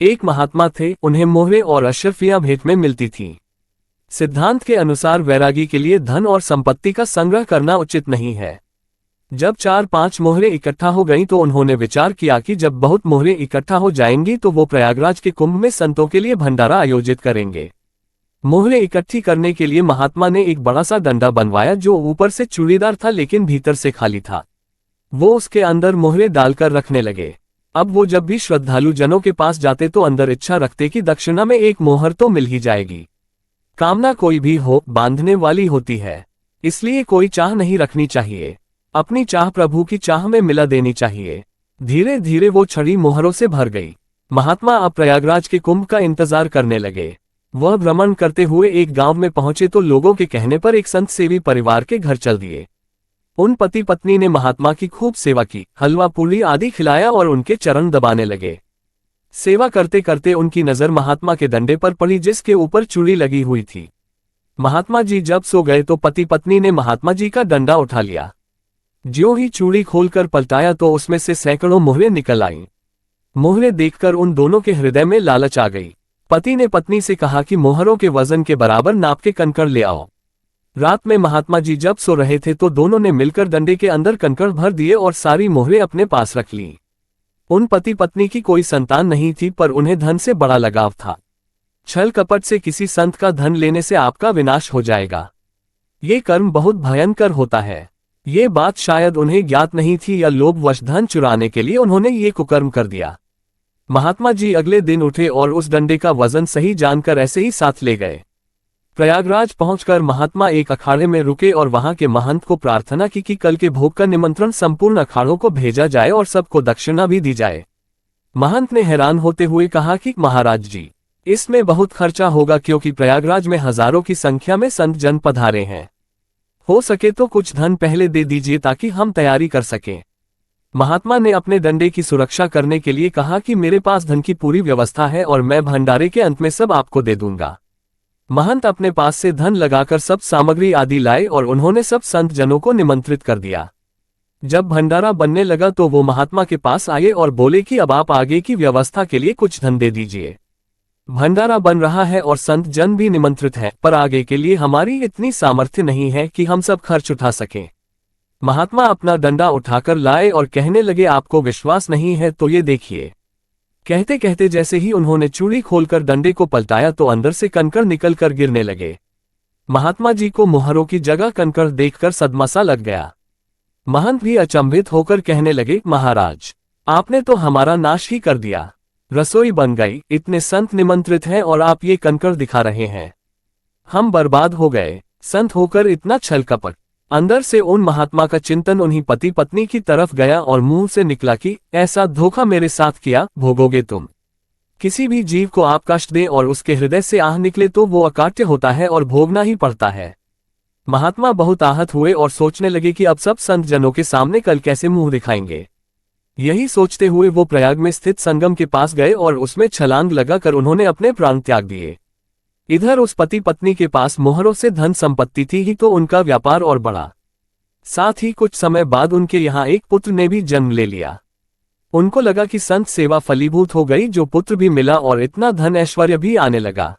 एक महात्मा थे, उन्हें मोहरें और अशरफियां भेंट में मिलती थीं। सिद्धांत के अनुसार वैरागी के लिए धन और संपत्ति का संग्रह करना उचित नहीं है। जब 4-5 मोहरें इकट्ठा हो गईं तो उन्होंने विचार किया कि जब बहुत मोहरें इकट्ठा हो जाएंगी तो वो प्रयागराज के कुंभ में संतों के लिए भंडारा आयोजित करेंगे। मोहरें इकट्ठी करने के लिए महात्मा ने एक बड़ा सा डंडा बनवाया जो ऊपर से चूड़ीदार था लेकिन भीतर से खाली था। वो उसके अंदर मोहरें डालकर रखने लगे। अब वो जब भी श्रद्धालु जनों के पास जाते तो अंदर इच्छा रखते कि दक्षिणा में एक मोहर तो मिल ही जाएगी। कामना कोई भी हो, बांधने वाली होती है, इसलिए कोई चाह नहीं रखनी चाहिए। अपनी चाह प्रभु की चाह में मिला देनी चाहिए। धीरे धीरे वो छड़ी मोहरों से भर गई। महात्मा अब प्रयागराज के कुंभ का इंतजार करने लगे। वह भ्रमण करते हुए एक गांव में पहुंचे तो लोगों के कहने पर एक संत सेवी परिवार के घर चल दिए। उन पति पत्नी ने महात्मा की खूब सेवा की, हलवा पूरी आदि खिलाया और उनके चरण दबाने लगे। सेवा करते करते उनकी नजर महात्मा के डंडे पर पड़ी जिसके ऊपर चूड़ी लगी हुई थी। महात्मा जी जब सो गए तो पति पत्नी ने महात्मा जी का डंडा उठा लिया। ज्यों ही चूड़ी खोलकर पलटाया तो उसमें से सैकड़ों मोहरें निकल आईं। मोहरें देखकर उन दोनों के हृदय में लालच आ गई। पति ने पत्नी से कहा कि मोहरों के वजन के बराबर नाप के कंकड़ ले आओ। रात में महात्मा जी जब सो रहे थे तो दोनों ने मिलकर डंडे के अंदर कंकड़ भर दिए और सारी मोहरें अपने पास रख लीं। उन पति पत्नी की कोई संतान नहीं थी पर उन्हें धन से बड़ा लगाव था। छल कपट से किसी संत का धन लेने से आपका विनाश हो जाएगा। ये कर्म बहुत भयंकर होता है। ये बात शायद उन्हें ज्ञात नहीं थी या लोभवश धन चुराने के लिए उन्होंने ये कुकर्म कर दिया। महात्मा जी अगले दिन उठे और उस डंडे का वजन सही जानकर ऐसे ही साथ ले गए। प्रयागराज पहुंचकर महात्मा एक अखाड़े में रुके और वहां के महंत को प्रार्थना की कि कल के भोग का निमंत्रण संपूर्ण अखाड़ों को भेजा जाए और सबको दक्षिणा भी दी जाए। महंत ने हैरान होते हुए कहा कि महाराज जी, इसमें बहुत खर्चा होगा क्योंकि प्रयागराज में हजारों की संख्या में संत जन पधारे हैं। हो सके तो कुछ धन पहले दे दीजिए ताकि हम तैयारी कर सकें। महात्मा ने अपने डंडे की सुरक्षा करने के लिए कहा कि मेरे पास धन की पूरी व्यवस्था है और मैं भंडारे के अंत में सब आपको दे दूंगा। महंत अपने पास से धन लगाकर सब सामग्री आदि लाए और उन्होंने सब संत जनों को निमंत्रित कर दिया। जब भंडारा बनने लगा तो वो महात्मा के पास आए और बोले कि अब आप आगे की व्यवस्था के लिए कुछ धन दे दीजिए। भंडारा बन रहा है और संत जन भी निमंत्रित हैं, पर आगे के लिए हमारी इतनी सामर्थ्य नहीं है कि हम सब खर्च उठा सकें। महात्मा अपना डंडा उठाकर लाए और कहने लगे, आपको विश्वास नहीं है तो ये देखिए। कहते कहते जैसे ही उन्होंने चूड़ी खोलकर डंडे को पलटाया तो अंदर से कंकड़ निकलकर गिरने लगे। महात्मा जी को मोहरों की जगह कंकड़ देखकर सदमा सा लग गया। महंत भी अचंभित होकर कहने लगे, महाराज, आपने तो हमारा नाश ही कर दिया। रसोई बन गई, इतने संत निमंत्रित हैं और आप ये कंकड़ दिखा रहे हैं। हम बर्बाद हो गए। संत होकर इतना छल कपट। अंदर से उन महात्मा का चिंतन उन्हीं पति पत्नी की तरफ गया और मुंह से निकला कि ऐसा धोखा मेरे साथ किया, भोगोगे तुम। किसी भी जीव को आप कष्ट दें और उसके हृदय से आह निकले तो वो अकाट्य होता है और भोगना ही पड़ता है। महात्मा बहुत आहत हुए और सोचने लगे कि अब सब संत जनों के सामने कल कैसे मुंह दिखाएंगे। यही सोचते हुए वो प्रयाग में स्थित संगम के पास गए और उसमें छलांग लगाकर उन्होंने अपने प्राण त्याग दिए। इधर उस पति पत्नी के पास मोहरों से धन संपत्ति थी ही तो उनका व्यापार और बढ़ा। साथ ही कुछ समय बाद उनके यहाँ एक पुत्र ने भी जन्म ले लिया। उनको लगा कि संत सेवा फलीभूत हो गई, जो पुत्र भी मिला और इतना धन ऐश्वर्य भी आने लगा।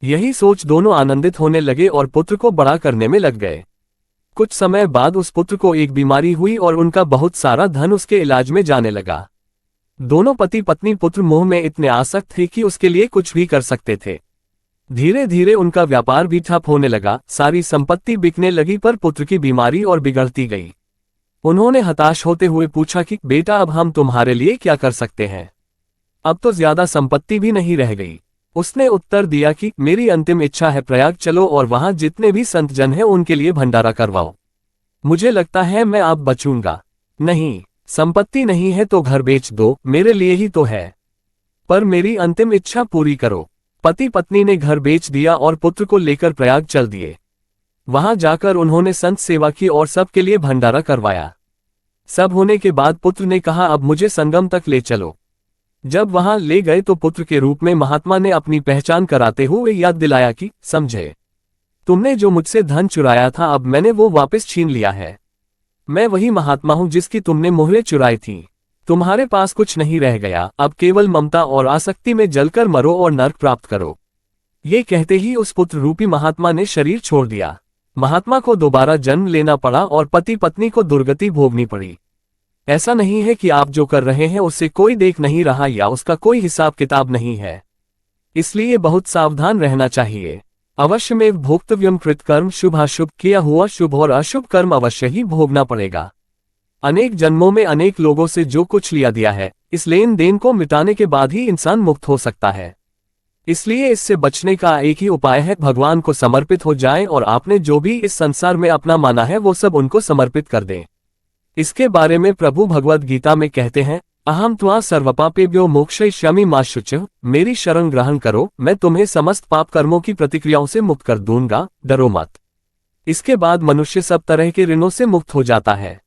यही सोच दोनों आनंदित होने लगे और पुत्र को बड़ा करने में लग गए। कुछ समय बाद उस पुत्र को एक बीमारी हुई और उनका बहुत सारा धन उसके इलाज में जाने लगा। दोनों पति पत्नी पुत्र मोह में इतने आसक्त थे कि उसके लिए कुछ भी कर सकते थे। धीरे धीरे उनका व्यापार भी ठप होने लगा, सारी संपत्ति बिकने लगी पर पुत्र की बीमारी और बिगड़ती गई। उन्होंने हताश होते हुए पूछा कि बेटा, अब हम तुम्हारे लिए क्या कर सकते हैं? अब तो ज्यादा संपत्ति भी नहीं रह गई। उसने उत्तर दिया कि मेरी अंतिम इच्छा है, प्रयाग चलो और वहां जितने भी संत जन हैं उनके लिए भंडारा करवाओ। मुझे लगता है मैं अब बचूंगा। नहीं, संपत्ति नहीं है तो घर बेच दो, मेरे लिए ही तो है, पर मेरी अंतिम इच्छा पूरी करो। पति पत्नी ने घर बेच दिया और पुत्र को लेकर प्रयाग चल दिए। वहां जाकर उन्होंने संत सेवा की और सबके लिए भंडारा करवाया। सब होने के बाद पुत्र ने कहा, अब मुझे संगम तक ले चलो। जब वहां ले गए तो पुत्र के रूप में महात्मा ने अपनी पहचान कराते हुए याद दिलाया कि समझे, तुमने जो मुझसे धन चुराया था अब मैंने वो वापस छीन लिया है। मैं वही महात्मा हूं जिसकी तुमने मोहरें चुराई थी। तुम्हारे पास कुछ नहीं रह गया, अब केवल ममता और आसक्ति में जलकर मरो और नर्क प्राप्त करो। ये कहते ही उस पुत्र रूपी महात्मा ने शरीर छोड़ दिया। महात्मा को दोबारा जन्म लेना पड़ा और पति पत्नी को दुर्गति भोगनी पड़ी। ऐसा नहीं है कि आप जो कर रहे हैं उससे कोई देख नहीं रहा या उसका कोई हिसाब किताब नहीं है, इसलिए बहुत सावधान रहना चाहिए। अवश्यमेव भोक्तव्यम कृतकर्म, शुभाशुभ, किया हुआ शुभ और अशुभ कर्म अवश्य ही भोगना पड़ेगा। अनेक जन्मों में अनेक लोगों से जो कुछ लिया दिया है, इस लेन देन को मिटाने के बाद ही इंसान मुक्त हो सकता है। इसलिए इससे बचने का एक ही उपाय है, भगवान को समर्पित हो जाएं और आपने जो भी इस संसार में अपना माना है वो सब उनको समर्पित कर दें। इसके बारे में प्रभु भगवद गीता में कहते हैं, अहम त्वा सर्वपापेभ्यो मोक्षयिष्यामि मा शुचः, मेरी शरण ग्रहण करो, मैं तुम्हें समस्त पाप कर्मों की प्रतिक्रियाओं से मुक्त कर दूंगा, डरो मत। इसके बाद मनुष्य सब तरह के ऋणों से मुक्त हो जाता है।